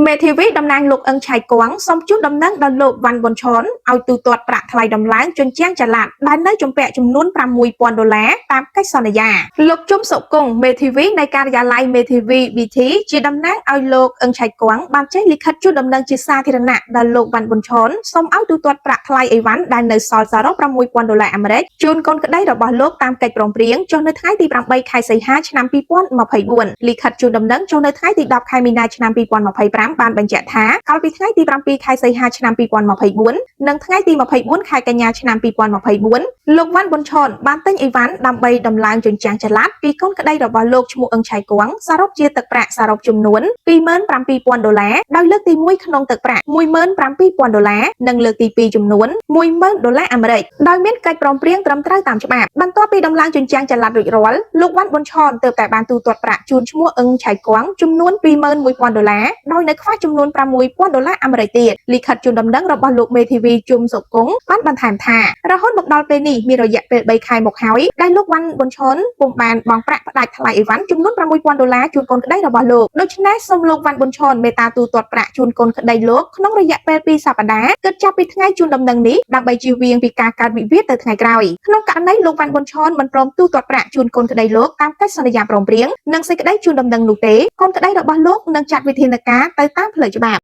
មេធាវីតំណាងលោកអឹងឆៃគង់សូមជូនដំណឹងដល់លោកវ៉ាន់ប៊ុនឆនឲ្យទូទាត់ប្រាក់ថ្លៃដំឡើងជញ្ជាំងចល័តដែលនៅជំពាក់ចំនួន$6,000តាមកិច្ចសន្យាលោកជុំសុគង្គមេធាវីនៃការិយាល័យមេធាវី BT ជាតំណាងឲ្យលោកអឹងឆៃគង់បានចេញលិខិតជូនដំណឹងជាសាធារណៈដល់លោកវ៉ាន់ប៊ុនឆនសូមឲ្យទូទាត់ប្រាក់ថ្លៃអីវ៉ាន់ដែលនៅសល់សរុប$6,000អាមេរិកជូនកូនក្តីរបស់លោកតាមកិច្ចព្រមព្រៀងចុះនៅថ្ងៃទី8ខែសីហាឆ្នាំ2024លិខិតជូនដំណឹងចុះនៅថ្ងៃទី10ខែមីនាឆ្នាំ2025បានបញ្ជាក់ថាកាលពីថ្ងៃទី7ខែសីហាឆ្នាំ2024និងថ្ងៃទី24ខែកញ្ញាឆ្នាំ2024លោកវ៉ាន់ប៊ុនឆនបានទិញអីវ៉ាន់ដើម្បីដំឡើងជញ្ជាំងចល័តពីកូនក្តីរបស់លោកឈ្មោះអឹងឆៃគង់សរុបជាទឹកប្រាក់សរុបចំនួន$27,000ដោយលើកទី1ក្នុងទឹកប្រាក់$17,000និងលើកទី2ចំនួន$10,000អាមេរិកដោយមានកិច្ចព្រមព្រៀងត្រឹមត្រូវតាមច្បាប់បន្ទាប់ពីដំឡើងជញ្ជាំងចល័តរួចរាល់លោកវ៉ាន់ប៊ុនឆនទើបតែបានទូទាត់ប្រាក់ជូនឈ្មោះអឹងឆៃគង់ចំនួន$21,000ដោយនៅខ្វះចំនួន$6,000អាមេរិកទៀតលិខិតជូនដំណឹងរបស់លោកមេធាវីជុំសុគង្គបានបន្ថែមថារហូតមកដល់ពេលនេះមានរយៈពេល3ខែមកហើយដែលលោកវ៉ាន់ប៊ុនឆនពុំបានបង់ប្រាក់ផ្ដាច់ថ្លៃអីវ៉ាន់ចំនួន$6,000ជូនកូនក្តីរបស់លោកដូច្នេះសូមលោកវ៉ាន់ប៊ុនឆនមេត្តាទូទាត់ប្រាក់ជូនកូនក្តីលោកក្នុងរយៈពេល2សប្តាហ៍គិតចាប់ពីថ្ងៃជូនដំណឹងនេះដើម្បីជៀសវាងពីការកើតវិវាទទៅថ្ងៃក្រោយក្នុងករណីលោកវ៉ាន់ប៊ុនឆនមិនព្រមទូទាត់ប្រាក់ជូនកូនក្តីលោកតាមកិច្ចសន្យាព្រមព្រៀងនិងសេចក្តីជូនដំណឹងនោះទេកូនក្តីរបស់លោកនឹងចាត់វិធានការទៅតាមផ្លូវច្បាប់